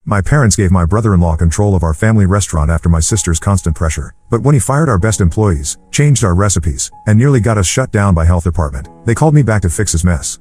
My parents gave my brother-in-law control of our family restaurant after my sister's constant pressure, but when he fired our best employees, changed our recipes, and nearly got us shut down by health department, they called me back to fix his mess.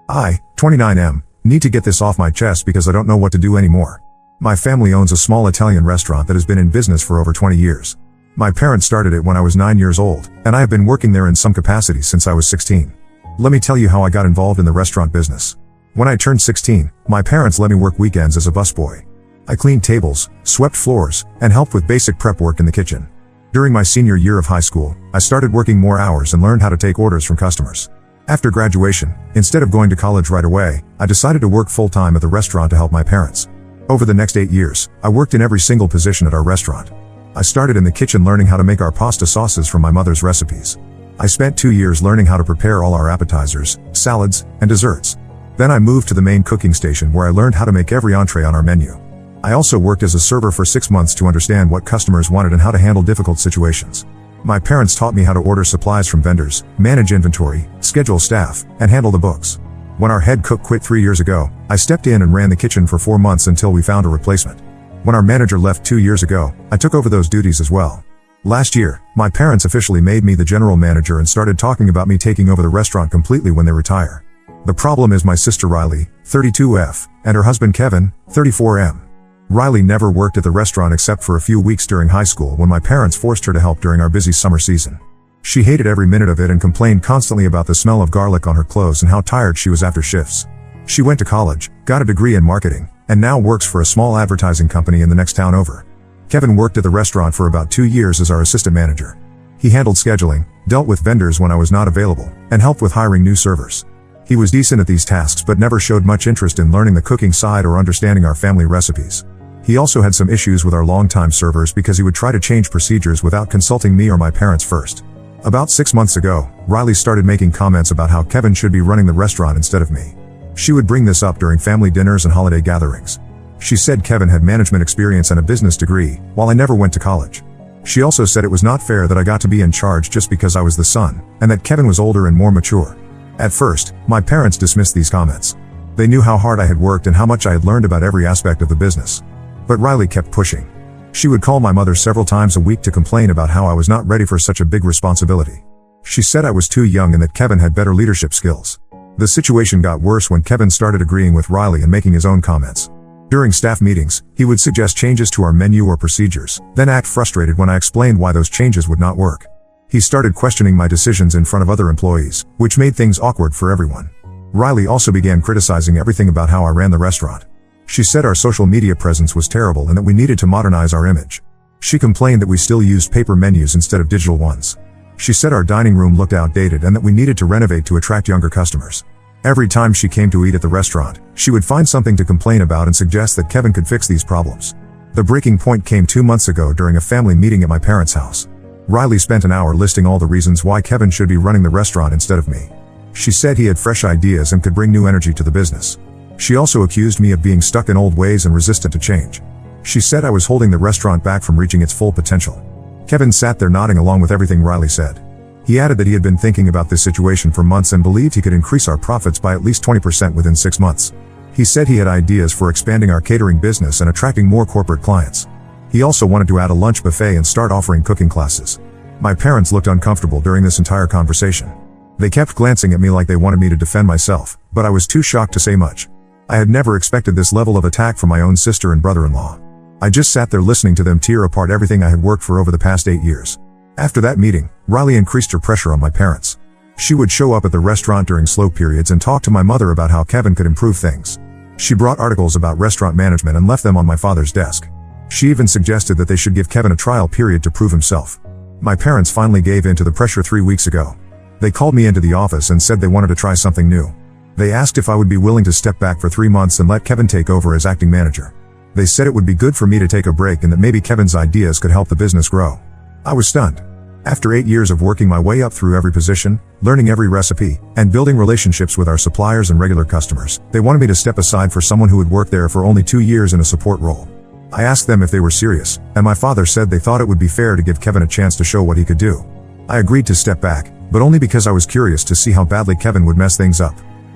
I, 29M, need to get this off my chest because I don't know what to do anymore. My family owns a small Italian restaurant that has been in business for over 20 years. My parents started it when I was 9 years old, and I have been working there in some capacity since I was 16. Let me tell you how I got involved in the restaurant business. When I turned 16, my parents let me work weekends as a busboy. I cleaned tables, swept floors, and helped with basic prep work in the kitchen. During my senior year of high school, I started working more hours and learned how to take orders from customers. After graduation, instead of going to college right away, I decided to work full-time at the restaurant to help my parents. Over the next 8 years, I worked in every single position at our restaurant. I started in the kitchen learning how to make our pasta sauces from my mother's recipes. I spent 2 years learning how to prepare all our appetizers, salads, and desserts. Then I moved to the main cooking station where I learned how to make every entree on our menu. I also worked as a server for 6 months to understand what customers wanted and how to handle difficult situations. My parents taught me how to order supplies from vendors, manage inventory, schedule staff, and handle the books. When our head cook quit 3 years ago, I stepped in and ran the kitchen for 4 months until we found a replacement. When our manager left 2 years ago, I took over those duties as well. Last year, my parents officially made me the general manager and started talking about me taking over the restaurant completely when they retire. The problem is my sister Riley, 32F, and her husband Kevin, 34M. Riley never worked at the restaurant except for a few weeks during high school when my parents forced her to help during our busy summer season. She hated every minute of it and complained constantly about the smell of garlic on her clothes and how tired she was after shifts. She went to college, got a degree in marketing, and now works for a small advertising company in the next town over. Kevin worked at the restaurant for about 2 years as our assistant manager. He handled scheduling, dealt with vendors when I was not available, and helped with hiring new servers. He was decent at these tasks but never showed much interest in learning the cooking side or understanding our family recipes. He also had some issues with our longtime servers because he would try to change procedures without consulting me or my parents first. About 6 months ago, Riley started making comments about how Kevin should be running the restaurant instead of me. She would bring this up during family dinners and holiday gatherings. She said Kevin had management experience and a business degree, while I never went to college. She also said it was not fair that I got to be in charge just because I was the son, and that Kevin was older and more mature. At first, my parents dismissed these comments. They knew how hard I had worked and how much I had learned about every aspect of the business. But Riley kept pushing. She would call my mother several times a week to complain about how I was not ready for such a big responsibility. She said I was too young and that Kevin had better leadership skills. The situation got worse when Kevin started agreeing with Riley and making his own comments. During staff meetings, he would suggest changes to our menu or procedures, then act frustrated when I explained why those changes would not work. He started questioning my decisions in front of other employees, which made things awkward for everyone. Riley also began criticizing everything about how I ran the restaurant. She said our social media presence was terrible and that we needed to modernize our image. She complained that we still used paper menus instead of digital ones. She said our dining room looked outdated and that we needed to renovate to attract younger customers. Every time she came to eat at the restaurant, she would find something to complain about and suggest that Kevin could fix these problems. The breaking point came 2 months ago during a family meeting at my parents' house. Riley spent an hour listing all the reasons why Kevin should be running the restaurant instead of me. She said he had fresh ideas and could bring new energy to the business. She also accused me of being stuck in old ways and resistant to change. She said I was holding the restaurant back from reaching its full potential. Kevin sat there nodding along with everything Riley said. He added that he had been thinking about this situation for months and believed he could increase our profits by at least 20% within 6 months. He said he had ideas for expanding our catering business and attracting more corporate clients. He also wanted to add a lunch buffet and start offering cooking classes. My parents looked uncomfortable during this entire conversation. They kept glancing at me like they wanted me to defend myself, but I was too shocked to say much. I had never expected this level of attack from my own sister and brother-in-law. I just sat there listening to them tear apart everything I had worked for over the past 8 years. After that meeting, Riley increased her pressure on my parents. She would show up at the restaurant during slow periods and talk to my mother about how Kevin could improve things. She brought articles about restaurant management and left them on my father's desk. She even suggested that they should give Kevin a trial period to prove himself. My parents finally gave in to the pressure 3 weeks ago. They called me into the office and said they wanted to try something new. They asked if I would be willing to step back for 3 months and let Kevin take over as acting manager. They said it would be good for me to take a break and that maybe Kevin's ideas could help the business grow. I was stunned. After 8 years of working my way up through every position, learning every recipe, and building relationships with our suppliers and regular customers, they wanted me to step aside for someone who would work there for only 2 years in a support role. I asked them if they were serious, and my father said they thought it would be fair to give Kevin a chance to show what he could do. I agreed to step back, but only because I was curious to see how badly Kevin would mess things up.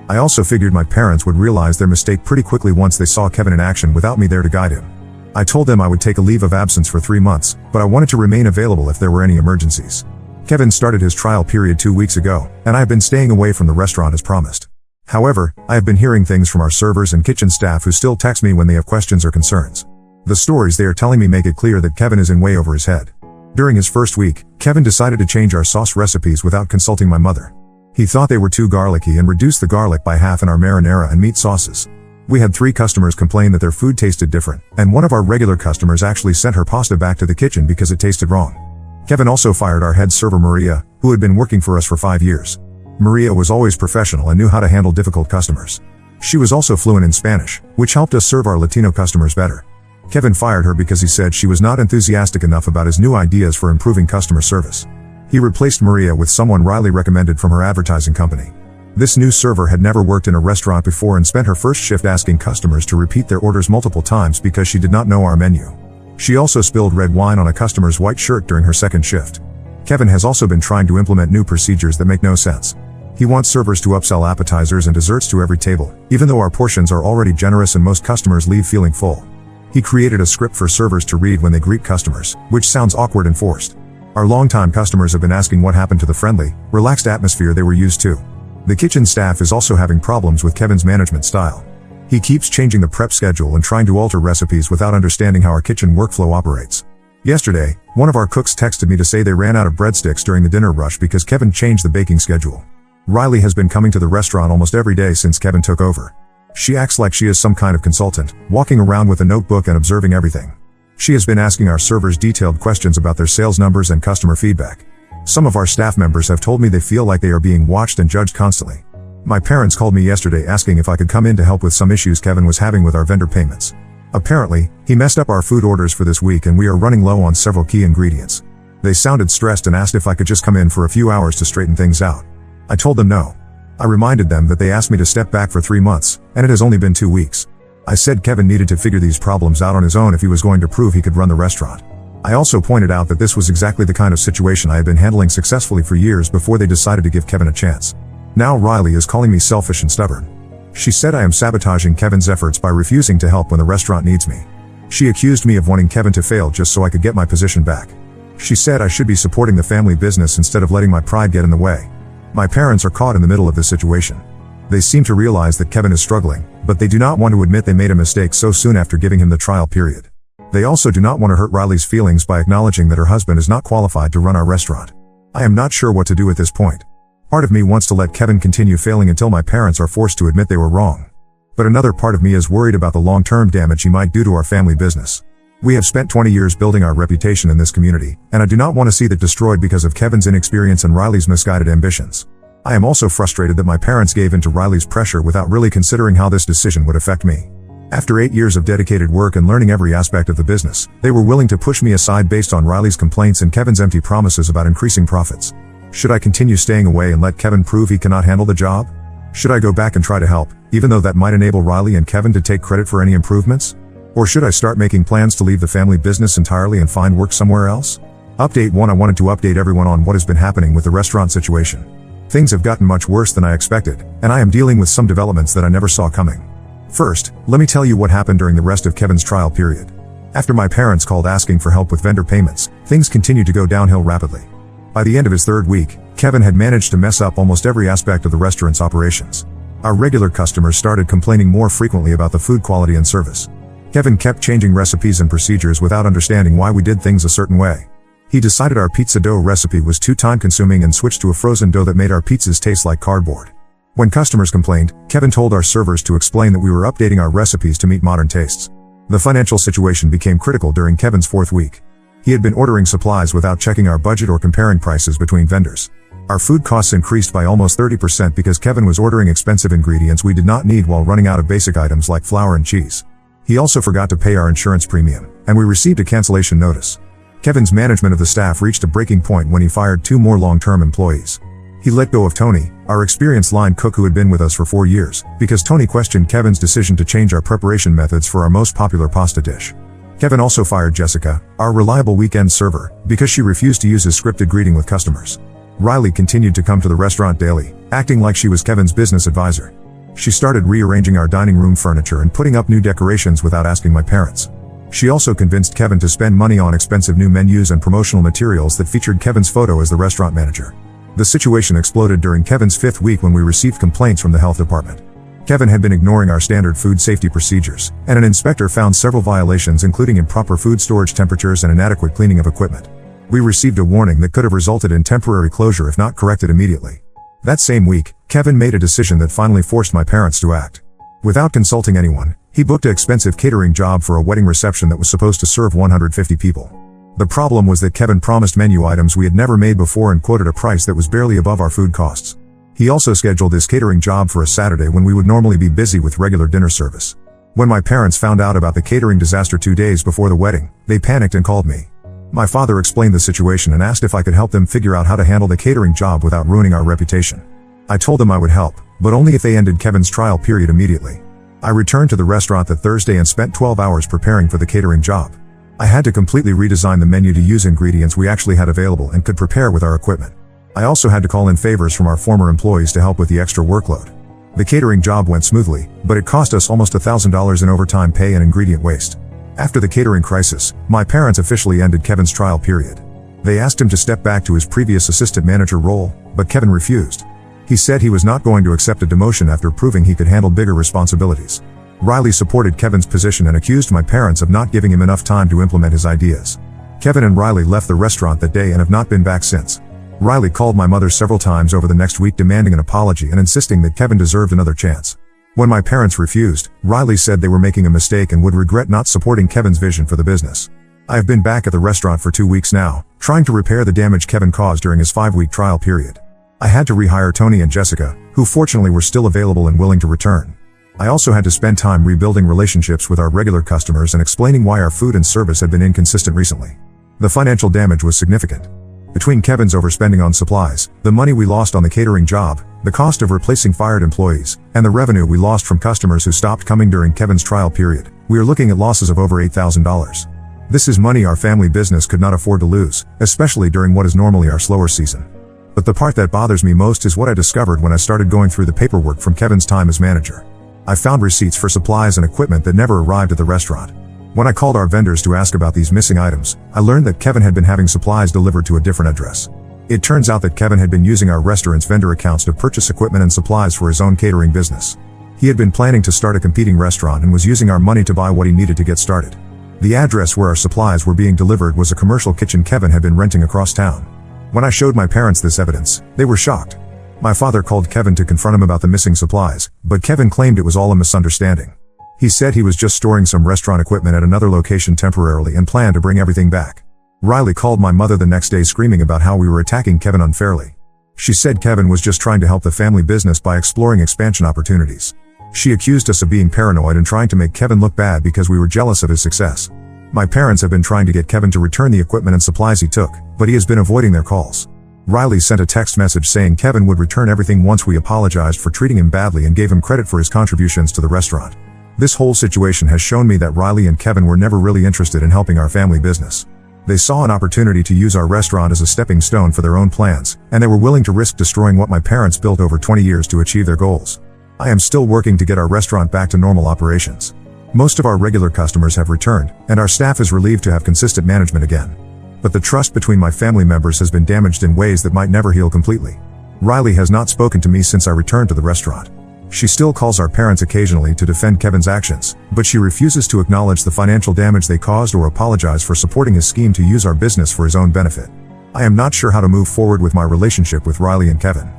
I also figured my parents would realize their mistake pretty quickly once they saw Kevin in action without me there to guide him. I told them I would take a leave of absence for 3 months, but I wanted to remain available if there were any emergencies. Kevin started his trial period 2 weeks ago, and I have been staying away from the restaurant as promised. However, I have been hearing things from our servers and kitchen staff who still text me when they have questions or concerns. The stories they are telling me make it clear that Kevin is in way over his head. During his first week, Kevin decided to change our sauce recipes without consulting my mother. He thought they were too garlicky and reduced the garlic by half in our marinara and meat sauces. We had 3 customers complain that their food tasted different, and one of our regular customers actually sent her pasta back to the kitchen because it tasted wrong. Kevin also fired our head server Maria, who had been working for us for 5 years. Maria was always professional and knew how to handle difficult customers. She was also fluent in Spanish, which helped us serve our Latino customers better. Kevin fired her because he said she was not enthusiastic enough about his new ideas for improving customer service. He replaced Maria with someone Riley recommended from her advertising company. This new server had never worked in a restaurant before and spent her first shift asking customers to repeat their orders multiple times because she did not know our menu. She also spilled red wine on a customer's white shirt during her second shift. Kevin has also been trying to implement new procedures that make no sense. He wants servers to upsell appetizers and desserts to every table, even though our portions are already generous and most customers leave feeling full. He created a script for servers to read when they greet customers, which sounds awkward and forced. Our longtime customers have been asking what happened to the friendly, relaxed atmosphere they were used to. The kitchen staff is also having problems with Kevin's management style. He keeps changing the prep schedule and trying to alter recipes without understanding how our kitchen workflow operates. Yesterday, one of our cooks texted me to say they ran out of breadsticks during the dinner rush because Kevin changed the baking schedule. Riley has been coming to the restaurant almost every day since Kevin took over. She acts like she is some kind of consultant, walking around with a notebook and observing everything. She has been asking our servers detailed questions about their sales numbers and customer feedback. Some of our staff members have told me they feel like they are being watched and judged constantly. My parents called me yesterday asking if I could come in to help with some issues Kevin was having with our vendor payments. Apparently, he messed up our food orders for this week and we are running low on several key ingredients. They sounded stressed and asked if I could just come in for a few hours to straighten things out. I told them no. I reminded them that they asked me to step back for 3 months, and it has only been 2 weeks. I said Kevin needed to figure these problems out on his own if he was going to prove he could run the restaurant. I also pointed out that this was exactly the kind of situation I had been handling successfully for years before they decided to give Kevin a chance. Now Riley is calling me selfish and stubborn. She said I am sabotaging Kevin's efforts by refusing to help when the restaurant needs me. She accused me of wanting Kevin to fail just so I could get my position back. She said I should be supporting the family business instead of letting my pride get in the way. My parents are caught in the middle of this situation. They seem to realize that Kevin is struggling, but they do not want to admit they made a mistake so soon after giving him the trial period. They also do not want to hurt Riley's feelings by acknowledging that her husband is not qualified to run our restaurant. I am not sure what to do at this point. Part of me wants to let Kevin continue failing until my parents are forced to admit they were wrong. But another part of me is worried about the long-term damage he might do to our family business. We have spent 20 years building our reputation in this community, and I do not want to see that destroyed because of Kevin's inexperience and Riley's misguided ambitions. I am also frustrated that my parents gave in to Riley's pressure without really considering how this decision would affect me. After 8 years of dedicated work and learning every aspect of the business, they were willing to push me aside based on Riley's complaints and Kevin's empty promises about increasing profits. Should I continue staying away and let Kevin prove he cannot handle the job? Should I go back and try to help, even though that might enable Riley and Kevin to take credit for any improvements? Or should I start making plans to leave the family business entirely and find work somewhere else? Update 1: I wanted to update everyone on what has been happening with the restaurant situation. Things have gotten much worse than I expected, and I am dealing with some developments that I never saw coming. First, let me tell you what happened during the rest of Kevin's trial period. After my parents called asking for help with vendor payments, things continued to go downhill rapidly. By the end of his 3rd week, Kevin had managed to mess up almost every aspect of the restaurant's operations. Our regular customers started complaining more frequently about the food quality and service. Kevin kept changing recipes and procedures without understanding why we did things a certain way. He decided our pizza dough recipe was too time-consuming and switched to a frozen dough that made our pizzas taste like cardboard. When customers complained, Kevin told our servers to explain that we were updating our recipes to meet modern tastes. The financial situation became critical during Kevin's 4th week. He had been ordering supplies without checking our budget or comparing prices between vendors. Our food costs increased by almost 30% because Kevin was ordering expensive ingredients we did not need while running out of basic items like flour and cheese. He also forgot to pay our insurance premium, and we received a cancellation notice. Kevin's management of the staff reached a breaking point when he fired 2 more long-term employees. He let go of Tony, our experienced line cook who had been with us for 4 years, because Tony questioned Kevin's decision to change our preparation methods for our most popular pasta dish. Kevin also fired Jessica, our reliable weekend server, because she refused to use his scripted greeting with customers. Riley continued to come to the restaurant daily, acting like she was Kevin's business advisor. She started rearranging our dining room furniture and putting up new decorations without asking my parents. She also convinced Kevin to spend money on expensive new menus and promotional materials that featured Kevin's photo as the restaurant manager. The situation exploded during Kevin's 5th week when we received complaints from the health department. Kevin had been ignoring our standard food safety procedures, and an inspector found several violations including improper food storage temperatures and inadequate cleaning of equipment. We received a warning that could have resulted in temporary closure if not corrected immediately. That same week, Kevin made a decision that finally forced my parents to act. Without consulting anyone, he booked an expensive catering job for a wedding reception that was supposed to serve 150 people. The problem was that Kevin promised menu items we had never made before and quoted a price that was barely above our food costs. He also scheduled this catering job for a Saturday when we would normally be busy with regular dinner service. When my parents found out about the catering disaster 2 days before the wedding, they panicked and called me. My father explained the situation and asked if I could help them figure out how to handle the catering job without ruining our reputation. I told them I would help, but only if they ended Kevin's trial period immediately. I returned to the restaurant that Thursday and spent 12 hours preparing for the catering job. I had to completely redesign the menu to use ingredients we actually had available and could prepare with our equipment. I also had to call in favors from our former employees to help with the extra workload. The catering job went smoothly, but it cost us almost $1,000 in overtime pay and ingredient waste. After the catering crisis, my parents officially ended Kevin's trial period. They asked him to step back to his previous assistant manager role, but Kevin refused. He said he was not going to accept a demotion after proving he could handle bigger responsibilities. Riley supported Kevin's position and accused my parents of not giving him enough time to implement his ideas. Kevin and Riley left the restaurant that day and have not been back since. Riley called my mother several times over the next week demanding an apology and insisting that Kevin deserved another chance. When my parents refused, Riley said they were making a mistake and would regret not supporting Kevin's vision for the business. I have been back at the restaurant for 2 weeks now, trying to repair the damage Kevin caused during his 5-week trial period. I had to rehire Tony and Jessica, who fortunately were still available and willing to return. I also had to spend time rebuilding relationships with our regular customers and explaining why our food and service had been inconsistent recently. The financial damage was significant. Between Kevin's overspending on supplies, the money we lost on the catering job, the cost of replacing fired employees, and the revenue we lost from customers who stopped coming during Kevin's trial period, we are looking at losses of over $8,000. This is money our family business could not afford to lose, especially during what is normally our slower season. But the part that bothers me most is what I discovered when I started going through the paperwork from Kevin's time as manager. I found receipts for supplies and equipment that never arrived at the restaurant. When I called our vendors to ask about these missing items, I learned that Kevin had been having supplies delivered to a different address. It turns out that Kevin had been using our restaurant's vendor accounts to purchase equipment and supplies for his own catering business. He had been planning to start a competing restaurant and was using our money to buy what he needed to get started. The address where our supplies were being delivered was a commercial kitchen Kevin had been renting across town. When I showed my parents this evidence, they were shocked. My father called Kevin to confront him about the missing supplies, but Kevin claimed it was all a misunderstanding. He said he was just storing some restaurant equipment at another location temporarily and planned to bring everything back. Riley called my mother the next day screaming about how we were attacking Kevin unfairly. She said Kevin was just trying to help the family business by exploring expansion opportunities. She accused us of being paranoid and trying to make Kevin look bad because we were jealous of his success. My parents have been trying to get Kevin to return the equipment and supplies he took, but he has been avoiding their calls. Riley sent a text message saying Kevin would return everything once we apologized for treating him badly and gave him credit for his contributions to the restaurant. This whole situation has shown me that Riley and Kevin were never really interested in helping our family business. They saw an opportunity to use our restaurant as a stepping stone for their own plans, and they were willing to risk destroying what my parents built over 20 years to achieve their goals. I am still working to get our restaurant back to normal operations. Most of our regular customers have returned, and our staff is relieved to have consistent management again. But the trust between my family members has been damaged in ways that might never heal completely. Riley has not spoken to me since I returned to the restaurant. She still calls our parents occasionally to defend Kevin's actions, but she refuses to acknowledge the financial damage they caused or apologize for supporting his scheme to use our business for his own benefit. I am not sure how to move forward with my relationship with Riley and Kevin.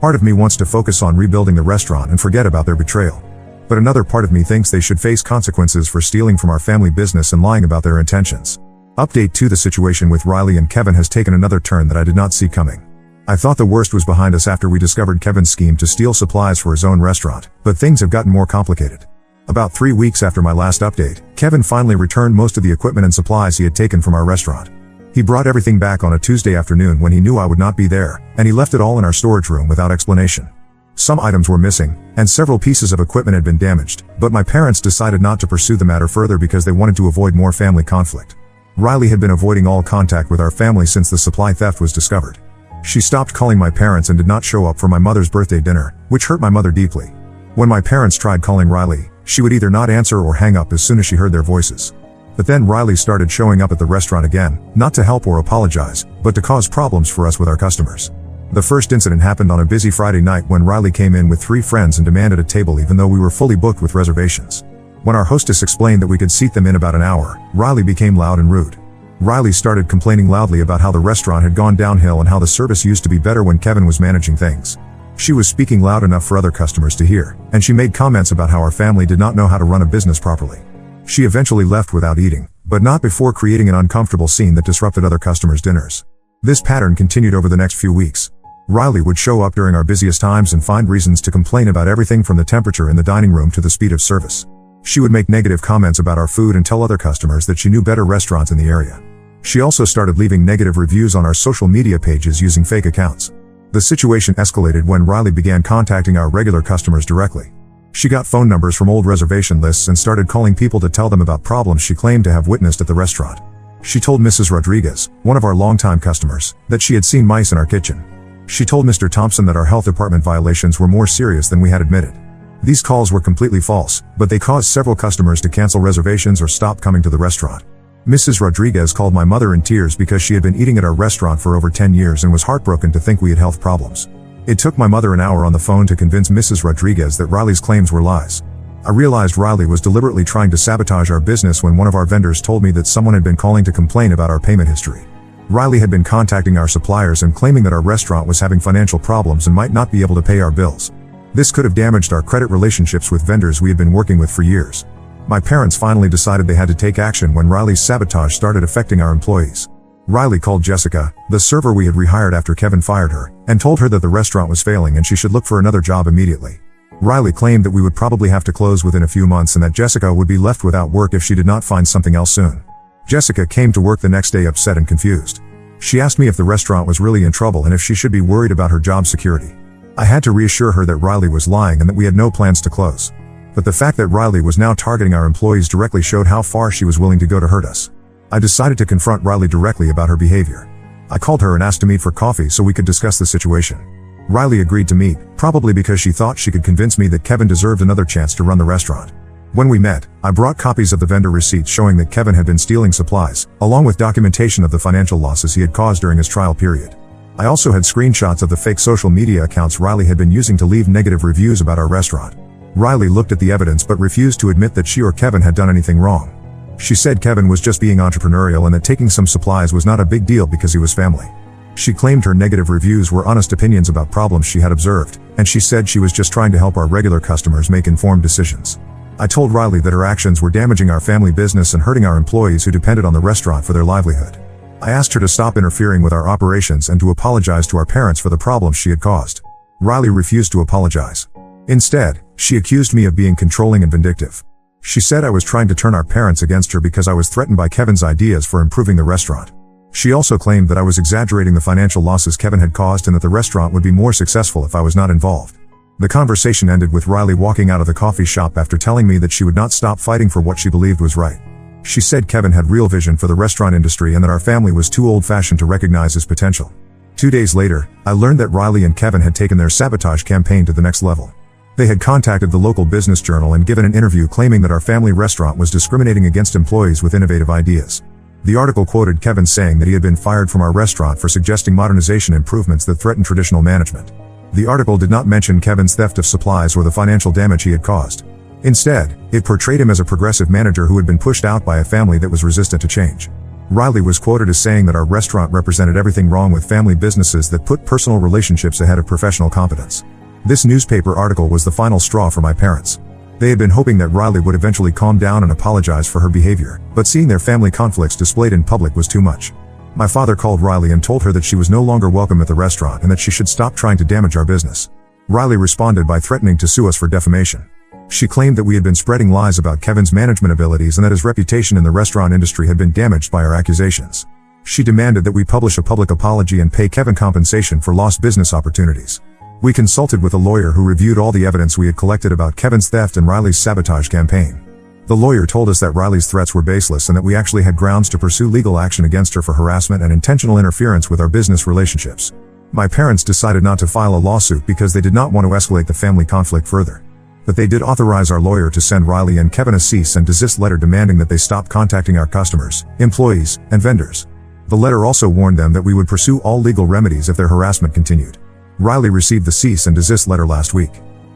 Part of me wants to focus on rebuilding the restaurant and forget about their betrayal. But another part of me thinks they should face consequences for stealing from our family business and lying about their intentions. Update 2: The situation with Riley and Kevin has taken another turn that I did not see coming. I thought the worst was behind us after we discovered Kevin's scheme to steal supplies for his own restaurant, but things have gotten more complicated. About 3 weeks after my last update, Kevin finally returned most of the equipment and supplies he had taken from our restaurant. He brought everything back on a Tuesday afternoon when he knew I would not be there, and he left it all in our storage room without explanation. Some items were missing, and several pieces of equipment had been damaged, but my parents decided not to pursue the matter further because they wanted to avoid more family conflict. Riley had been avoiding all contact with our family since the supply theft was discovered. She stopped calling my parents and did not show up for my mother's birthday dinner, which hurt my mother deeply. When my parents tried calling Riley, she would either not answer or hang up as soon as she heard their voices. But then Riley started showing up at the restaurant again, not to help or apologize, but to cause problems for us with our customers. The first incident happened on a busy Friday night when Riley came in with 3 friends and demanded a table even though we were fully booked with reservations. When our hostess explained that we could seat them in about an hour, Riley became loud and rude. Riley started complaining loudly about how the restaurant had gone downhill and how the service used to be better when Kevin was managing things. She was speaking loud enough for other customers to hear, and she made comments about how our family did not know how to run a business properly. She eventually left without eating, but not before creating an uncomfortable scene that disrupted other customers' dinners. This pattern continued over the next few weeks. Riley would show up during our busiest times and find reasons to complain about everything from the temperature in the dining room to the speed of service. She would make negative comments about our food and tell other customers that she knew better restaurants in the area. She also started leaving negative reviews on our social media pages using fake accounts. The situation escalated when Riley began contacting our regular customers directly. She got phone numbers from old reservation lists and started calling people to tell them about problems she claimed to have witnessed at the restaurant. She told Mrs. Rodriguez, one of our longtime customers, that she had seen mice in our kitchen. She told Mr. Thompson that our health department violations were more serious than we had admitted. These calls were completely false, but they caused several customers to cancel reservations or stop coming to the restaurant. Mrs. Rodriguez called my mother in tears because she had been eating at our restaurant for over 10 years and was heartbroken to think we had health problems. It took my mother an hour on the phone to convince Mrs. Rodriguez that Riley's claims were lies. I realized Riley was deliberately trying to sabotage our business when one of our vendors told me that someone had been calling to complain about our payment history. Riley had been contacting our suppliers and claiming that our restaurant was having financial problems and might not be able to pay our bills. This could have damaged our credit relationships with vendors we had been working with for years. My parents finally decided they had to take action when Riley's sabotage started affecting our employees. Riley called Jessica, the server we had rehired after Kevin fired her, and told her that the restaurant was failing and she should look for another job immediately. Riley claimed that we would probably have to close within a few months and that Jessica would be left without work if she did not find something else soon. Jessica came to work the next day upset and confused. She asked me if the restaurant was really in trouble and if she should be worried about her job security. I had to reassure her that Riley was lying and that we had no plans to close. But the fact that Riley was now targeting our employees directly showed how far she was willing to go to hurt us. I decided to confront Riley directly about her behavior. I called her and asked to meet for coffee so we could discuss the situation. Riley agreed to meet, probably because she thought she could convince me that Kevin deserved another chance to run the restaurant. When we met, I brought copies of the vendor receipts showing that Kevin had been stealing supplies, along with documentation of the financial losses he had caused during his trial period. I also had screenshots of the fake social media accounts Riley had been using to leave negative reviews about our restaurant. Riley looked at the evidence but refused to admit that she or Kevin had done anything wrong. She said Kevin was just being entrepreneurial and that taking some supplies was not a big deal because he was family. She claimed her negative reviews were honest opinions about problems she had observed, and she said she was just trying to help our regular customers make informed decisions. I told Riley that her actions were damaging our family business and hurting our employees who depended on the restaurant for their livelihood. I asked her to stop interfering with our operations and to apologize to our parents for the problems she had caused. Riley refused to apologize. Instead, she accused me of being controlling and vindictive. She said I was trying to turn our parents against her because I was threatened by Kevin's ideas for improving the restaurant. She also claimed that I was exaggerating the financial losses Kevin had caused and that the restaurant would be more successful if I was not involved. The conversation ended with Riley walking out of the coffee shop after telling me that she would not stop fighting for what she believed was right. She said Kevin had real vision for the restaurant industry and that our family was too old-fashioned to recognize his potential. 2 days later, I learned that Riley and Kevin had taken their sabotage campaign to the next level. They had contacted the local business journal and given an interview claiming that our family restaurant was discriminating against employees with innovative ideas. The article quoted Kevin saying that he had been fired from our restaurant for suggesting modernization improvements that threatened traditional management. The article did not mention Kevin's theft of supplies or the financial damage he had caused. Instead, it portrayed him as a progressive manager who had been pushed out by a family that was resistant to change. Riley was quoted as saying that our restaurant represented everything wrong with family businesses that put personal relationships ahead of professional competence. This newspaper article was the final straw for my parents. They had been hoping that Riley would eventually calm down and apologize for her behavior, but seeing their family conflicts displayed in public was too much. My father called Riley and told her that she was no longer welcome at the restaurant and that she should stop trying to damage our business. Riley responded by threatening to sue us for defamation. She claimed that we had been spreading lies about Kevin's management abilities and that his reputation in the restaurant industry had been damaged by our accusations. She demanded that we publish a public apology and pay Kevin compensation for lost business opportunities. We consulted with a lawyer who reviewed all the evidence we had collected about Kevin's theft and Riley's sabotage campaign. The lawyer told us that Riley's threats were baseless and that we actually had grounds to pursue legal action against her for harassment and intentional interference with our business relationships. My parents decided not to file a lawsuit because they did not want to escalate the family conflict further. But they did authorize our lawyer to send Riley and Kevin a cease and desist letter demanding that they stop contacting our customers, employees, and vendors. The letter also warned them that we would pursue all legal remedies if their harassment continued. Riley received the cease and desist letter last week.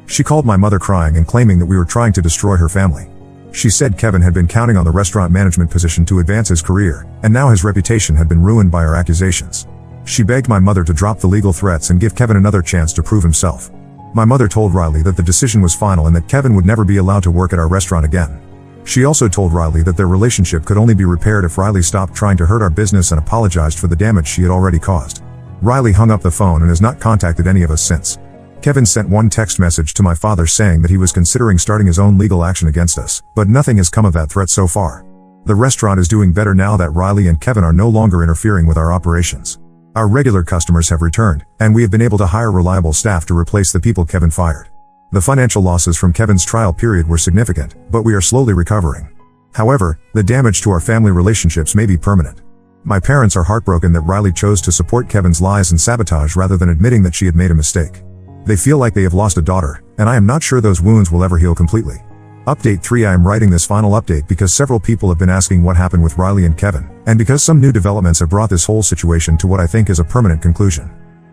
She called my mother crying and claiming that we were trying to destroy her family. She said Kevin had been counting on the restaurant management position to advance his career, and now his reputation had been ruined by our accusations. She begged my mother to drop the legal threats and give Kevin another chance to prove himself. My mother told Riley that the decision was final and that Kevin would never be allowed to work at our restaurant again. She also told Riley that their relationship could only be repaired if Riley stopped trying to hurt our business and apologized for the damage she had already caused. Riley hung up the phone and has not contacted any of us since. Kevin sent one text message to my father saying that he was considering starting his own legal action against us, but nothing has come of that threat so far. The restaurant is doing better now that Riley and Kevin are no longer interfering with our operations. Our regular customers have returned, and we have been able to hire reliable staff to replace the people Kevin fired. The financial losses from Kevin's trial period were significant, but we are slowly recovering. However, the damage to our family relationships may be permanent. My parents are heartbroken that Riley chose to support Kevin's lies and sabotage rather than admitting that she had made a mistake. They feel like they have lost a daughter, and I am not sure those wounds will ever heal completely. Update 3: I am writing this final update because several people have been asking what happened with Riley and Kevin, and because some new developments have brought this whole situation to what I think is a permanent conclusion.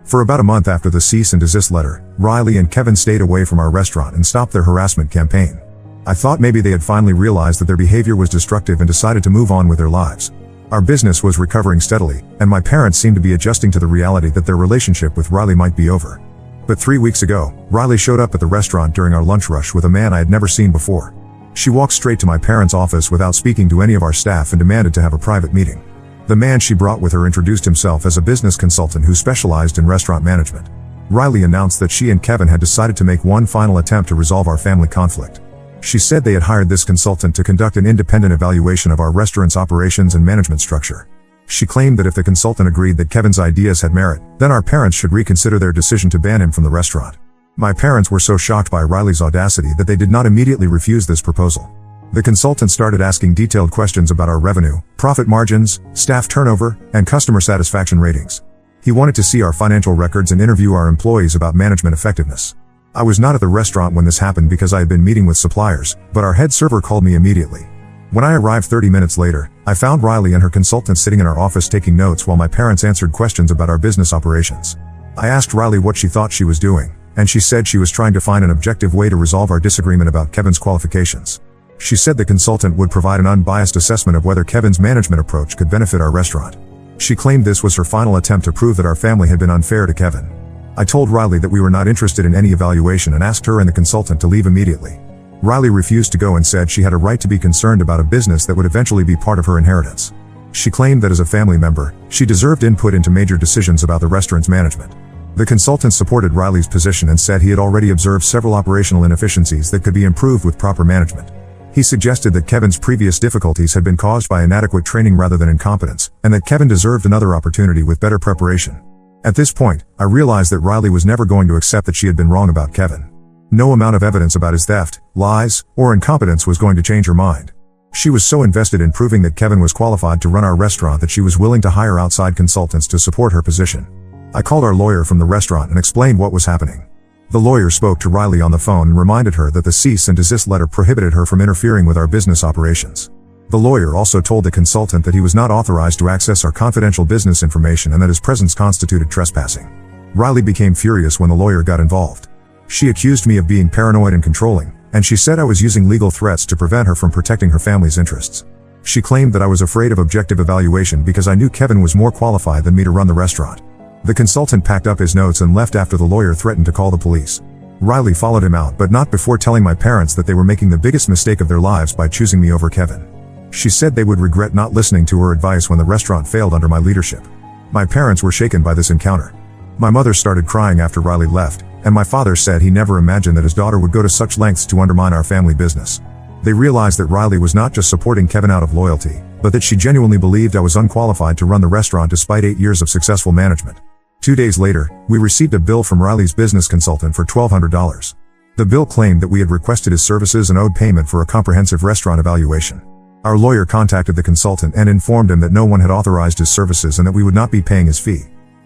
For about a month after the cease and desist letter, Riley and Kevin stayed away from our restaurant and stopped their harassment campaign. I thought maybe they had finally realized that their behavior was destructive and decided to move on with their lives. Our business was recovering steadily, and my parents seemed to be adjusting to the reality that their relationship with Riley might be over. But 3 weeks ago, Riley showed up at the restaurant during our lunch rush with a man I had never seen before. She walked straight to my parents' office without speaking to any of our staff and demanded to have a private meeting. The man she brought with her introduced himself as a business consultant who specialized in restaurant management. Riley announced that she and Kevin had decided to make one final attempt to resolve our family conflict. She said they had hired this consultant to conduct an independent evaluation of our restaurant's operations and management structure. She claimed that if the consultant agreed that Kevin's ideas had merit, then our parents should reconsider their decision to ban him from the restaurant. My parents were so shocked by Riley's audacity that they did not immediately refuse this proposal. The consultant started asking detailed questions about our revenue, profit margins, staff turnover, and customer satisfaction ratings. He wanted to see our financial records and interview our employees about management effectiveness. I was not at the restaurant when this happened because I had been meeting with suppliers, but our head server called me immediately. When I arrived 30 minutes later, I found Riley and her consultant sitting in our office taking notes while my parents answered questions about our business operations. I asked Riley what she thought she was doing, and she said she was trying to find an objective way to resolve our disagreement about Kevin's qualifications. She said the consultant would provide an unbiased assessment of whether Kevin's management approach could benefit our restaurant. She claimed this was her final attempt to prove that our family had been unfair to Kevin. I told Riley that we were not interested in any evaluation and asked her and the consultant to leave immediately. Riley refused to go and said she had a right to be concerned about a business that would eventually be part of her inheritance. She claimed that as a family member, she deserved input into major decisions about the restaurant's management. The consultant supported Riley's position and said he had already observed several operational inefficiencies that could be improved with proper management. He suggested that Kevin's previous difficulties had been caused by inadequate training rather than incompetence, and that Kevin deserved another opportunity with better preparation. At this point, I realized that Riley was never going to accept that she had been wrong about Kevin. No amount of evidence about his theft, lies, or incompetence was going to change her mind. She was so invested in proving that Kevin was qualified to run our restaurant that she was willing to hire outside consultants to support her position. I called our lawyer from the restaurant and explained what was happening. The lawyer spoke to Riley on the phone and reminded her that the cease and desist letter prohibited her from interfering with our business operations. The lawyer also told the consultant that he was not authorized to access our confidential business information and that his presence constituted trespassing. Riley became furious when the lawyer got involved. She accused me of being paranoid and controlling, and she said I was using legal threats to prevent her from protecting her family's interests. She claimed that I was afraid of objective evaluation because I knew Kevin was more qualified than me to run the restaurant. The consultant packed up his notes and left after the lawyer threatened to call the police. Riley followed him out, but not before telling my parents that they were making the biggest mistake of their lives by choosing me over Kevin. She said they would regret not listening to her advice when the restaurant failed under my leadership. My parents were shaken by this encounter. My mother started crying after Riley left, and my father said he never imagined that his daughter would go to such lengths to undermine our family business. They realized that Riley was not just supporting Kevin out of loyalty, but that she genuinely believed I was unqualified to run the restaurant despite 8 years of successful management. 2 days later, we received a bill from Riley's business consultant for $1,200. The bill claimed that we had requested his services and owed payment for a comprehensive restaurant evaluation. Our lawyer contacted the consultant and informed him that no one had authorized his services and that we would not be paying his fee.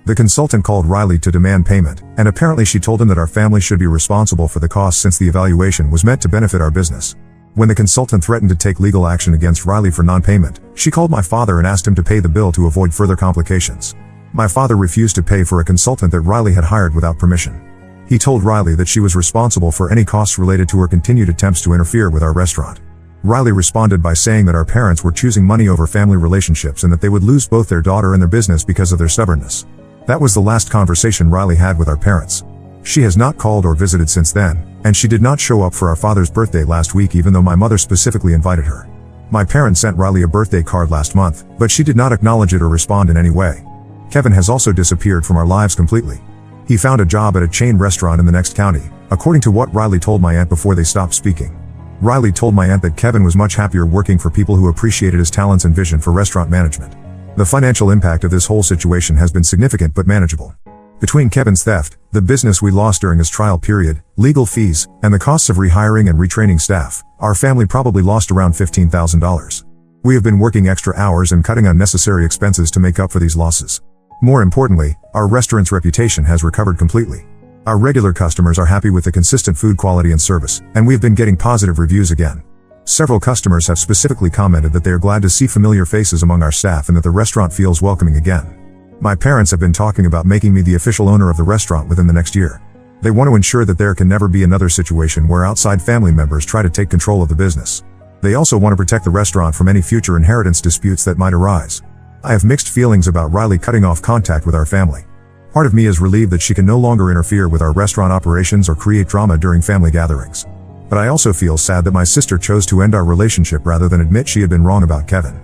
The consultant called Riley to demand payment, and apparently she told him that our family should be responsible for the cost since the evaluation was meant to benefit our business. When the consultant threatened to take legal action against Riley for non-payment, she called my father and asked him to pay the bill to avoid further complications. My father refused to pay for a consultant that Riley had hired without permission. He told Riley that she was responsible for any costs related to her continued attempts to interfere with our restaurant. Riley responded by saying that our parents were choosing money over family relationships and that they would lose both their daughter and their business because of their stubbornness. That was the last conversation Riley had with our parents. She has not called or visited since then, and she did not show up for our father's birthday last week even though my mother specifically invited her. My parents sent Riley a birthday card last month, but she did not acknowledge it or respond in any way. Kevin has also disappeared from our lives completely. He found a job at a chain restaurant in the next county, according to what Riley told my aunt before they stopped speaking. Riley told my aunt that Kevin was much happier working for people who appreciated his talents and vision for restaurant management. The financial impact of this whole situation has been significant but manageable. Between Kevin's theft, the business we lost during his trial period, legal fees, and the costs of rehiring and retraining staff, our family probably lost around $15,000. We have been working extra hours and cutting unnecessary expenses to make up for these losses. More importantly, our restaurant's reputation has recovered completely. Our regular customers are happy with the consistent food quality and service, and we have been getting positive reviews again. Several customers have specifically commented that they are glad to see familiar faces among our staff and that the restaurant feels welcoming again. My parents have been talking about making me the official owner of the restaurant within the next year. They want to ensure that there can never be another situation where outside family members try to take control of the business. They also want to protect the restaurant from any future inheritance disputes that might arise. I have mixed feelings about Riley cutting off contact with our family. Part of me is relieved that she can no longer interfere with our restaurant operations or create drama during family gatherings. But I also feel sad that my sister chose to end our relationship rather than admit she had been wrong about Kevin.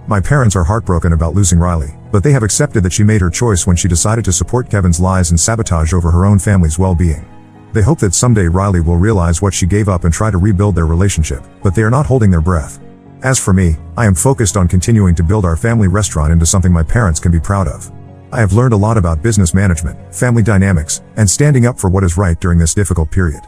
My parents are heartbroken about losing Riley, but they have accepted that she made her choice when she decided to support Kevin's lies and sabotage over her own family's well-being. They hope that someday Riley will realize what she gave up and try to rebuild their relationship, but they are not holding their breath. As for me, I am focused on continuing to build our family restaurant into something my parents can be proud of. I have learned a lot about business management, family dynamics, and standing up for what is right during this difficult period.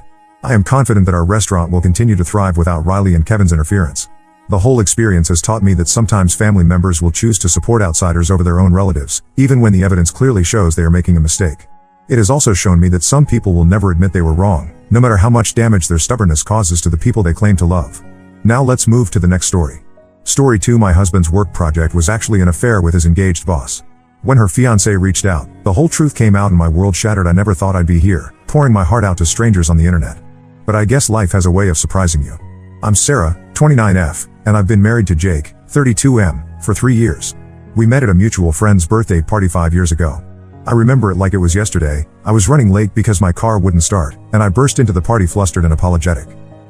I am confident that our restaurant will continue to thrive without Riley and Kevin's interference. The whole experience has taught me that sometimes family members will choose to support outsiders over their own relatives, even when the evidence clearly shows they are making a mistake. It has also shown me that some people will never admit they were wrong, no matter how much damage their stubbornness causes to the people they claim to love. Now let's move to the next story. Story 2. My husband's work project was actually an affair with his engaged boss. When her fiancé reached out, the whole truth came out and my world shattered. I never thought I'd be here, pouring my heart out to strangers on the internet. But I guess life has a way of surprising you. I'm Sarah, 29F, and I've been married to Jake, 32M, for 3 years. We met at a mutual friend's birthday party 5 years ago. I remember it like it was yesterday. I was running late because my car wouldn't start, and I burst into the party flustered and apologetic.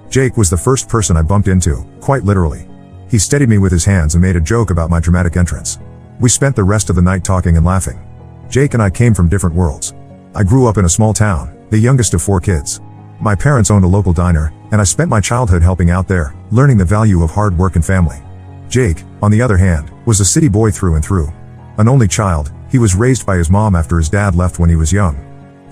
Jake was the first person I bumped into, quite literally. He steadied me with his hands and made a joke about my dramatic entrance. We spent the rest of the night talking and laughing. Jake and I came from different worlds. I grew up in a small town, the youngest of 4 kids. My parents owned a local diner, and I spent my childhood helping out there, learning the value of hard work and family. Jake, on the other hand, was a city boy through and through. An only child, he was raised by his mom after his dad left when he was young.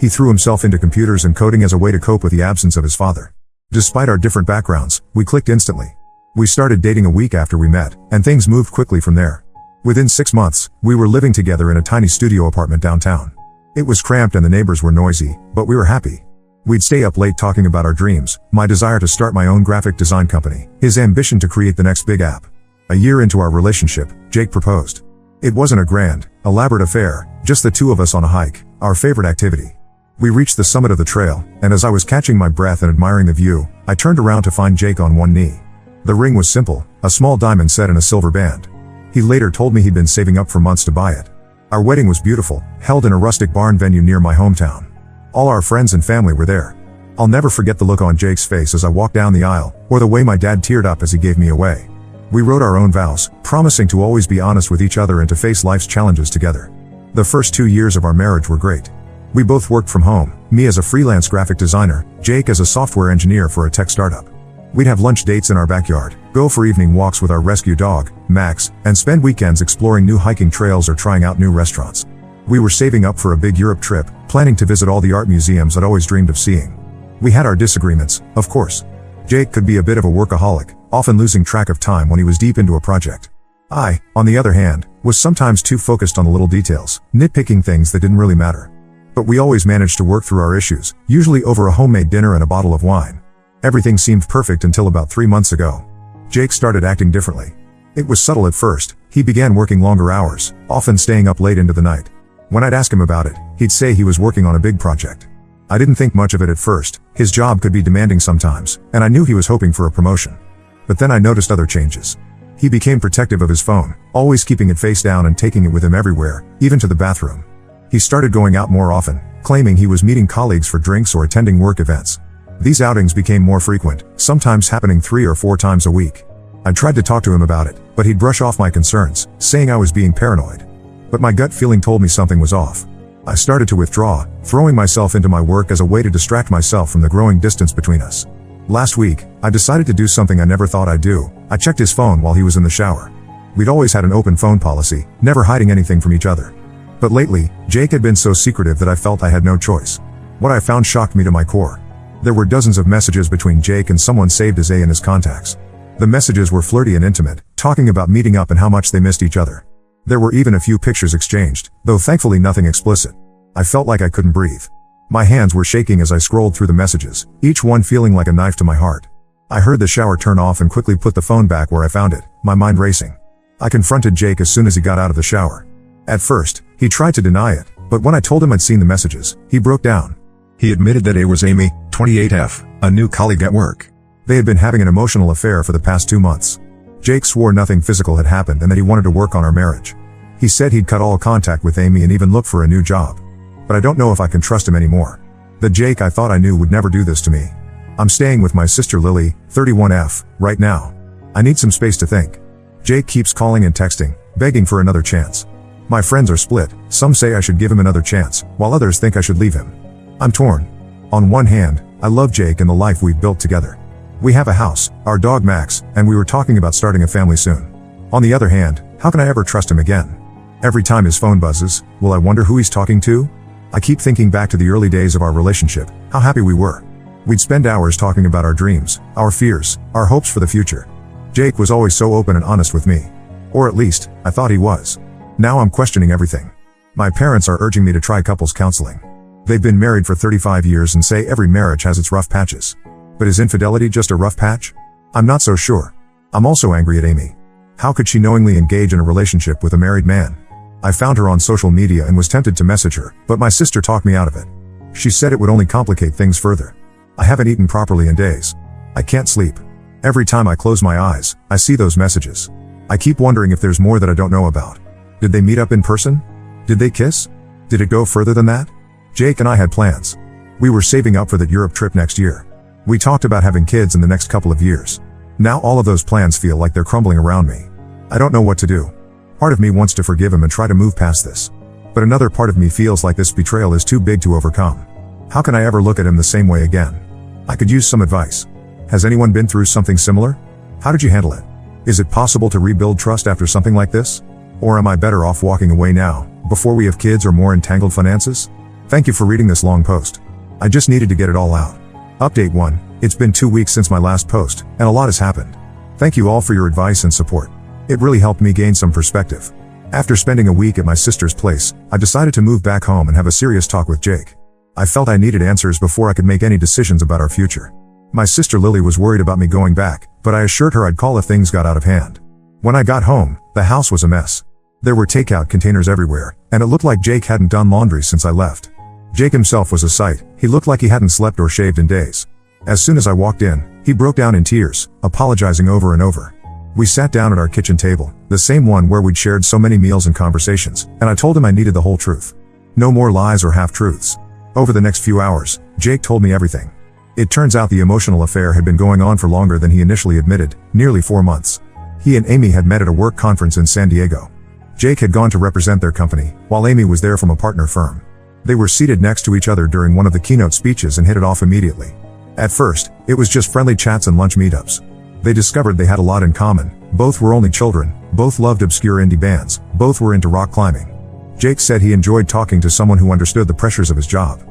He threw himself into computers and coding as a way to cope with the absence of his father. Despite our different backgrounds, we clicked instantly. We started dating a week after we met, and things moved quickly from there. Within 6 months, we were living together in a tiny studio apartment downtown. It was cramped and the neighbors were noisy, but we were happy. We'd stay up late talking about our dreams, my desire to start my own graphic design company, his ambition to create the next big app. A year into our relationship, Jake proposed. It wasn't a grand, elaborate affair, just the two of us on a hike, our favorite activity. We reached the summit of the trail, and as I was catching my breath and admiring the view, I turned around to find Jake on one knee. The ring was simple, a small diamond set in a silver band. He later told me he'd been saving up for months to buy it. Our wedding was beautiful, held in a rustic barn venue near my hometown. All our friends and family were there. I'll never forget the look on Jake's face as I walked down the aisle, or the way my dad teared up as he gave me away. We wrote our own vows, promising to always be honest with each other and to face life's challenges together. The first 2 years of our marriage were great. We both worked from home, me as a freelance graphic designer, Jake as a software engineer for a tech startup. We'd have lunch dates in our backyard, go for evening walks with our rescue dog, Max, and spend weekends exploring new hiking trails or trying out new restaurants. We were saving up for a big Europe trip, planning to visit all the art museums I'd always dreamed of seeing. We had our disagreements, of course. Jake could be a bit of a workaholic, often losing track of time when he was deep into a project. I, on the other hand, Was sometimes too focused on the little details, nitpicking things that didn't really matter. But we always managed to work through our issues, usually over a homemade dinner and a bottle of wine. Everything seemed perfect until about 3 months ago. Jake started acting differently. It was subtle at first. He began working longer hours, often staying up late into the night. When I'd ask him about it, he'd say he was working on a big project. I didn't think much of it at first. His job could be demanding sometimes, and I knew he was hoping for a promotion. But then I noticed other changes. He became protective of his phone, always keeping it face down and taking it with him everywhere, even to the bathroom. He started going out more often, claiming he was meeting colleagues for drinks or attending work events. These outings became more frequent, sometimes happening 3 or 4 times a week. I tried to talk to him about it, but he'd brush off my concerns, saying I was being paranoid. But my gut feeling told me something was off. I started to withdraw, throwing myself into my work as a way to distract myself from the growing distance between us. Last week, I decided to do something I never thought I'd do. I checked his phone while he was in the shower. We'd always had an open phone policy, never hiding anything from each other. But lately, Jake had been so secretive that I felt I had no choice. What I found shocked me to my core. There were dozens of messages between Jake and someone saved as A in his contacts. The messages were flirty and intimate, talking about meeting up and how much they missed each other. There were even a few pictures exchanged, though thankfully nothing explicit. I felt like I couldn't breathe. My hands were shaking as I scrolled through the messages, each one feeling like a knife to my heart. I heard the shower turn off and quickly put the phone back where I found it, my mind racing. I confronted Jake as soon as he got out of the shower. At first, he tried to deny it, but when I told him I'd seen the messages, he broke down. He admitted that it was Amy, 28F, a new colleague at work. They had been having an emotional affair for the past 2 months. Jake swore nothing physical had happened and that he wanted to work on our marriage. He said he'd cut all contact with Amy and even look for a new job. But I don't know if I can trust him anymore. The Jake I thought I knew would never do this to me. I'm staying with my sister Lily, 31F, right now. I need some space to think. Jake keeps calling and texting, begging for another chance. My friends are split. Some say I should give him another chance, while others think I should leave him. I'm torn. On one hand, I love Jake and the life we've built together. We have a house, our dog Max, and we were talking about starting a family soon. On the other hand, how can I ever trust him again? Every time his phone buzzes, will I wonder who he's talking to? I keep thinking back to the early days of our relationship, how happy we were. We'd spend hours talking about our dreams, our fears, our hopes for the future. Jake was always so open and honest with me. Or at least, I thought he was. Now I'm questioning everything. My parents are urging me to try couples counseling. They've been married for 35 years and say every marriage has its rough patches. But is infidelity just a rough patch? I'm not so sure. I'm also angry at Amy. How could she knowingly engage in a relationship with a married man? I found her on social media and was tempted to message her, but my sister talked me out of it. She said it would only complicate things further. I haven't eaten properly in days. I can't sleep. Every time I close my eyes, I see those messages. I keep wondering if there's more that I don't know about. Did they meet up in person? Did they kiss? Did it go further than that? Jake and I had plans. We were saving up for that Europe trip next year. We talked about having kids in the next couple of years. Now all of those plans feel like they're crumbling around me. I don't know what to do. Part of me wants to forgive him and try to move past this. But another part of me feels like this betrayal is too big to overcome. How can I ever look at him the same way again? I could use some advice. Has anyone been through something similar? How did you handle it? Is it possible to rebuild trust after something like this? Or am I better off walking away now, before we have kids or more entangled finances? Thank you for reading this long post. I just needed to get it all out. Update 1. It's been 2 weeks since my last post, and a lot has happened. Thank you all for your advice and support. It really helped me gain some perspective. After spending a week at my sister's place, I decided to move back home and have a serious talk with Jake. I felt I needed answers before I could make any decisions about our future. My sister Lily was worried about me going back, but I assured her I'd call if things got out of hand. When I got home, the house was a mess. There were takeout containers everywhere, and it looked like Jake hadn't done laundry since I left. Jake himself was a sight. He looked like he hadn't slept or shaved in days. As soon as I walked in, he broke down in tears, apologizing over and over. We sat down at our kitchen table, the same one where we'd shared so many meals and conversations, and I told him I needed the whole truth. No more lies or half-truths. Over the next few hours, Jake told me everything. It turns out the emotional affair had been going on for longer than he initially admitted, nearly 4 months. He and Amy had met at a work conference in San Diego. Jake had gone to represent their company, while Amy was there from a partner firm. They were seated next to each other during one of the keynote speeches and hit it off immediately. At first, it was just friendly chats and lunch meetups. They discovered they had a lot in common. Both were only children, both loved obscure indie bands, both were into rock climbing. Jake said he enjoyed talking to someone who understood the pressures of his job.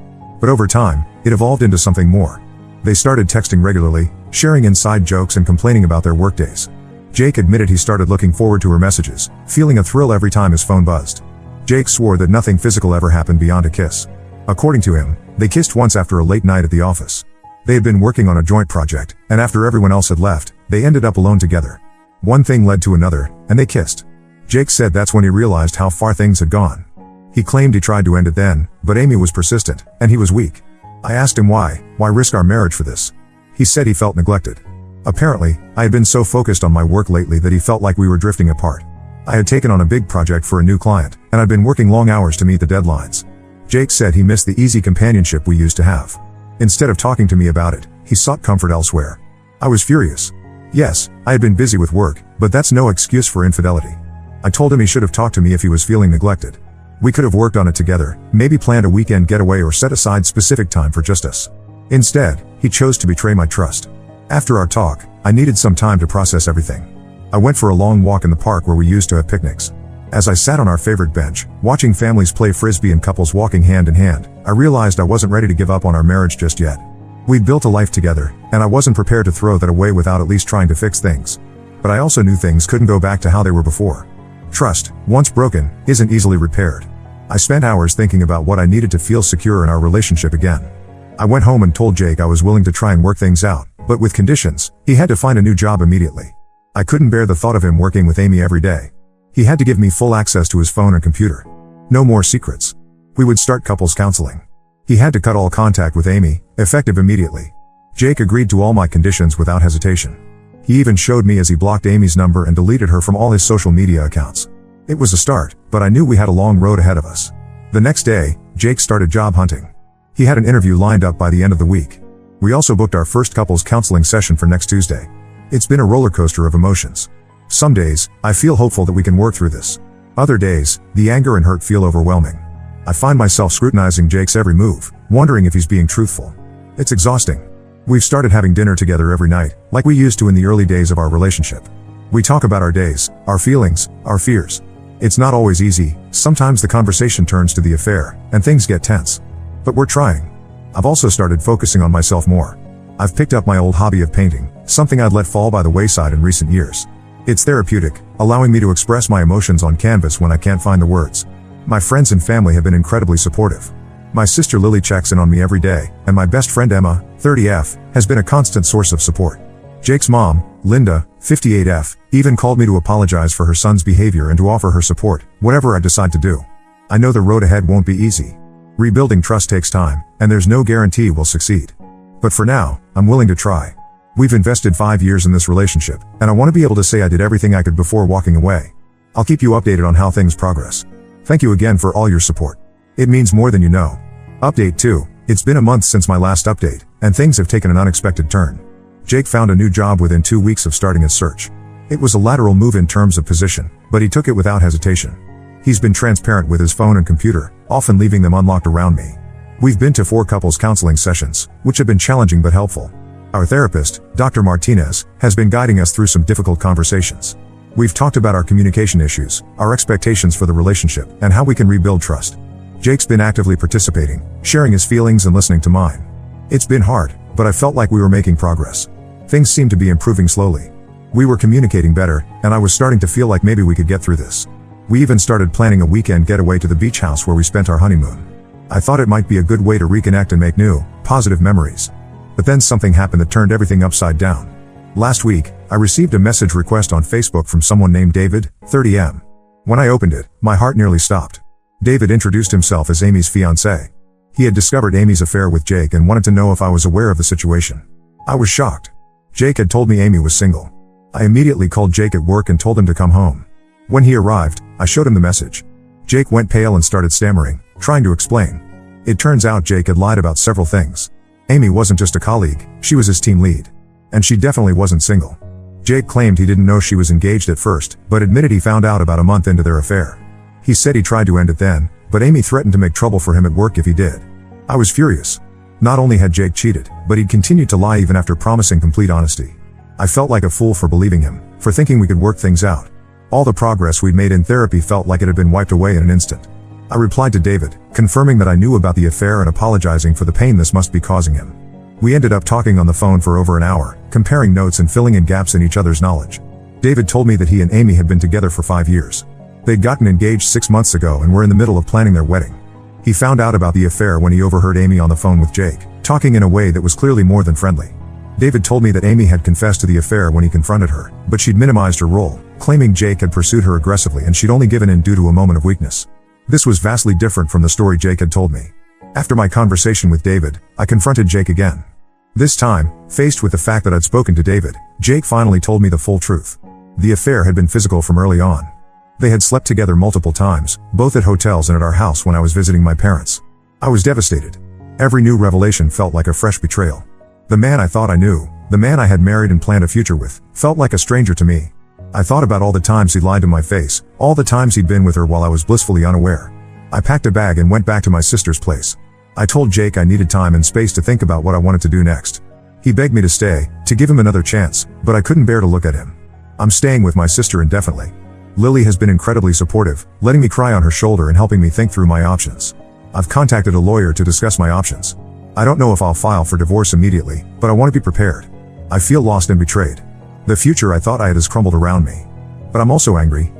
But over time, it evolved into something more. They started texting regularly, sharing inside jokes and complaining about their workdays. Jake admitted he started looking forward to her messages, feeling a thrill every time his phone buzzed. Jake swore that nothing physical ever happened beyond a kiss. According to him, they kissed once after a late night at the office. They had been working on a joint project, and after everyone else had left, they ended up alone together. One thing led to another, and they kissed. Jake said that's when he realized how far things had gone. He claimed he tried to end it then, but Amy was persistent, and he was weak. I asked him why risk our marriage for this? He said he felt neglected. Apparently, I had been so focused on my work lately that he felt like we were drifting apart. I had taken on a big project for a new client, and I'd been working long hours to meet the deadlines. Jake said he missed the easy companionship we used to have. Instead of talking to me about it, he sought comfort elsewhere. I was furious. Yes, I had been busy with work, but that's no excuse for infidelity. I told him he should have talked to me if he was feeling neglected. We could have worked on it together, maybe planned a weekend getaway or set aside specific time for just us. Instead, he chose to betray my trust. After our talk, I needed some time to process everything. I went for a long walk in the park where we used to have picnics. As I sat on our favorite bench, watching families play frisbee and couples walking hand in hand, I realized I wasn't ready to give up on our marriage just yet. We'd built a life together, and I wasn't prepared to throw that away without at least trying to fix things. But I also knew things couldn't go back to how they were before. Trust, once broken, isn't easily repaired. I spent hours thinking about what I needed to feel secure in our relationship again. I went home and told Jake I was willing to try and work things out, but with conditions. He had to find a new job immediately. I couldn't bear the thought of him working with Amy every day. He had to give me full access to his phone and computer. No more secrets. We would start couples counseling. He had to cut all contact with Amy, effective immediately. Jake agreed to all my conditions without hesitation. He even showed me as he blocked Amy's number and deleted her from all his social media accounts. It was a start, but I knew we had a long road ahead of us. The next day, Jake started job hunting. He had an interview lined up by the end of the week. We also booked our first couples counseling session for next Tuesday. It's been a roller coaster of emotions. Some days, I feel hopeful that we can work through this. Other days, the anger and hurt feel overwhelming. I find myself scrutinizing Jake's every move, wondering if he's being truthful. It's exhausting. We've started having dinner together every night, like we used to in the early days of our relationship. We talk about our days, our feelings, our fears. It's not always easy. Sometimes the conversation turns to the affair, and things get tense. But we're trying. I've also started focusing on myself more. I've picked up my old hobby of painting, something I'd let fall by the wayside in recent years. It's therapeutic, allowing me to express my emotions on canvas when I can't find the words. My friends and family have been incredibly supportive. My sister Lily checks in on me every day, and my best friend Emma, 30F, has been a constant source of support. Jake's mom, Linda, 58F, even called me to apologize for her son's behavior and to offer her support, whatever I decide to do. I know the road ahead won't be easy. Rebuilding trust takes time, and there's no guarantee we'll succeed. But for now, I'm willing to try. We've invested 5 years in this relationship, and I want to be able to say I did everything I could before walking away. I'll keep you updated on how things progress. Thank you again for all your support. It means more than you know. Update 2. It's been a month since my last update, and things have taken an unexpected turn. Jake found a new job within 2 weeks of starting his search. It was a lateral move in terms of position, but he took it without hesitation. He's been transparent with his phone and computer, often leaving them unlocked around me. We've been to 4 couples counseling sessions, which have been challenging but helpful. Our therapist, Dr. Martinez, has been guiding us through some difficult conversations. We've talked about our communication issues, our expectations for the relationship, and how we can rebuild trust. Jake's been actively participating, sharing his feelings and listening to mine. It's been hard, but I felt like we were making progress. Things seemed to be improving slowly. We were communicating better, and I was starting to feel like maybe we could get through this. We even started planning a weekend getaway to the beach house where we spent our honeymoon. I thought it might be a good way to reconnect and make new, positive memories. But then something happened that turned everything upside down. Last week, I received a message request on Facebook from someone named David, 30M. When I opened it, my heart nearly stopped. David introduced himself as Amy's fiancé. He had discovered Amy's affair with Jake and wanted to know if I was aware of the situation. I was shocked. Jake had told me Amy was single. I immediately called Jake at work and told him to come home. When he arrived, I showed him the message. Jake went pale and started stammering, trying to explain. It turns out Jake had lied about several things. Amy wasn't just a colleague, she was his team lead. And she definitely wasn't single. Jake claimed he didn't know she was engaged at first, but admitted he found out about a month into their affair. He said he tried to end it then, but Amy threatened to make trouble for him at work if he did. I was furious. Not only had Jake cheated, but he'd continued to lie even after promising complete honesty. I felt like a fool for believing him, for thinking we could work things out. All the progress we'd made in therapy felt like it had been wiped away in an instant. I replied to David, confirming that I knew about the affair and apologizing for the pain this must be causing him. We ended up talking on the phone for over an hour, comparing notes and filling in gaps in each other's knowledge. David told me that he and Amy had been together for 5 years. They'd gotten engaged 6 months ago and were in the middle of planning their wedding. He found out about the affair when he overheard Amy on the phone with Jake, talking in a way that was clearly more than friendly. David told me that Amy had confessed to the affair when he confronted her, but she'd minimized her role, claiming Jake had pursued her aggressively and she'd only given in due to a moment of weakness. This was vastly different from the story Jake had told me. After my conversation with David, I confronted Jake again. This time, faced with the fact that I'd spoken to David, Jake finally told me the full truth. The affair had been physical from early on. They had slept together multiple times, both at hotels and at our house when I was visiting my parents. I was devastated. Every new revelation felt like a fresh betrayal. The man I thought I knew, the man I had married and planned a future with, felt like a stranger to me. I thought about all the times he'd lied to my face, all the times he'd been with her while I was blissfully unaware. I packed a bag and went back to my sister's place. I told Jake I needed time and space to think about what I wanted to do next. He begged me to stay, to give him another chance, but I couldn't bear to look at him. I'm staying with my sister indefinitely. Lily has been incredibly supportive, letting me cry on her shoulder and helping me think through my options. I've contacted a lawyer to discuss my options. I don't know if I'll file for divorce immediately, but I want to be prepared. I feel lost and betrayed. The future I thought I had has crumbled around me. But I'm also angry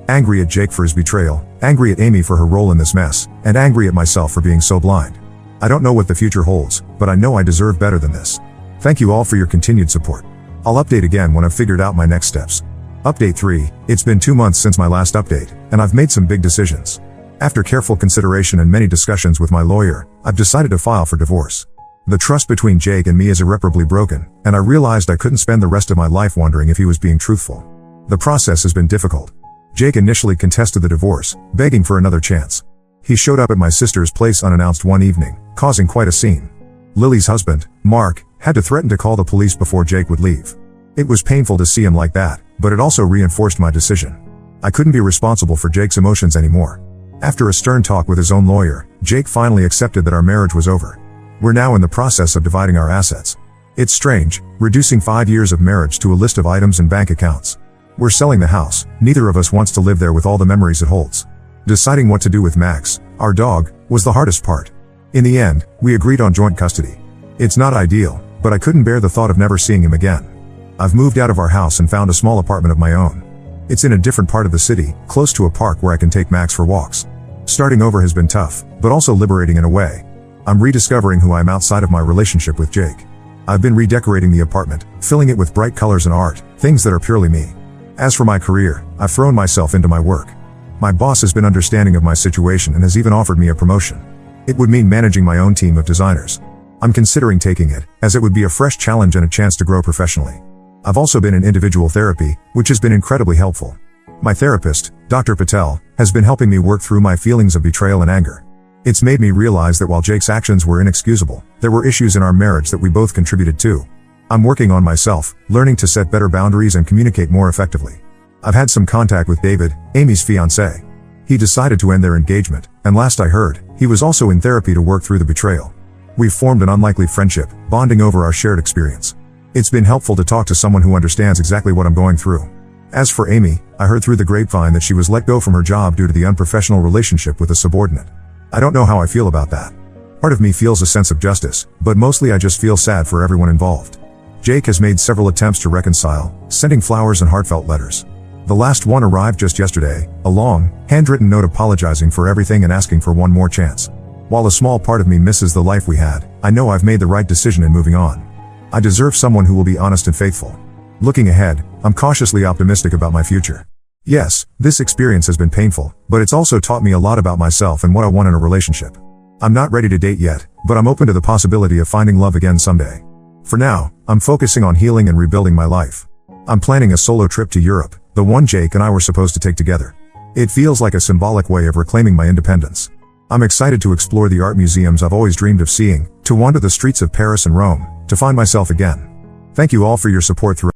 at Jake for his betrayal, angry at Amy for her role in this mess, and angry at myself for being so blind. I don't know what the future holds, but I know I deserve better than this. Thank you all for your continued support. I'll update again when I've figured out my next steps. Update 3, it's been 2 months since my last update, and I've made some big decisions. After careful consideration and many discussions with my lawyer, I've decided to file for divorce. The trust between Jake and me is irreparably broken, and I realized I couldn't spend the rest of my life wondering if he was being truthful. The process has been difficult. Jake initially contested the divorce, begging for another chance. He showed up at my sister's place unannounced one evening, causing quite a scene. Lily's husband, Mark, had to threaten to call the police before Jake would leave. It was painful to see him like that, but it also reinforced my decision. I couldn't be responsible for Jake's emotions anymore. After a stern talk with his own lawyer, Jake finally accepted that our marriage was over. We're now in the process of dividing our assets. It's strange, reducing 5 years of marriage to a list of items and bank accounts. We're selling the house, neither of us wants to live there with all the memories it holds. Deciding what to do with Max, our dog, was the hardest part. In the end, we agreed on joint custody. It's not ideal, but I couldn't bear the thought of never seeing him again. I've moved out of our house and found a small apartment of my own. It's in a different part of the city, close to a park where I can take Max for walks. Starting over has been tough, but also liberating in a way. I'm rediscovering who I am outside of my relationship with Jake. I've been redecorating the apartment, filling it with bright colors and art, things that are purely me. As for my career, I've thrown myself into my work. My boss has been understanding of my situation and has even offered me a promotion. It would mean managing my own team of designers. I'm considering taking it, as it would be a fresh challenge and a chance to grow professionally. I've also been in individual therapy, which has been incredibly helpful. My therapist, Dr. Patel, has been helping me work through my feelings of betrayal and anger. It's made me realize that while Jake's actions were inexcusable, there were issues in our marriage that we both contributed to. I'm working on myself, learning to set better boundaries and communicate more effectively. I've had some contact with David, Amy's fiancé. He decided to end their engagement, and last I heard, he was also in therapy to work through the betrayal. We've formed an unlikely friendship, bonding over our shared experience. It's been helpful to talk to someone who understands exactly what I'm going through. As for Amy, I heard through the grapevine that she was let go from her job due to the unprofessional relationship with a subordinate. I don't know how I feel about that. Part of me feels a sense of justice, but mostly I just feel sad for everyone involved. Jake has made several attempts to reconcile, sending flowers and heartfelt letters. The last one arrived just yesterday, a long, handwritten note apologizing for everything and asking for one more chance. While a small part of me misses the life we had, I know I've made the right decision in moving on. I deserve someone who will be honest and faithful. Looking ahead, I'm cautiously optimistic about my future. Yes, this experience has been painful, but it's also taught me a lot about myself and what I want in a relationship. I'm not ready to date yet, but I'm open to the possibility of finding love again someday. For now, I'm focusing on healing and rebuilding my life. I'm planning a solo trip to Europe, the one Jake and I were supposed to take together. It feels like a symbolic way of reclaiming my independence. I'm excited to explore the art museums I've always dreamed of seeing, to wander the streets of Paris and Rome, to find myself again. Thank you all for your support throughout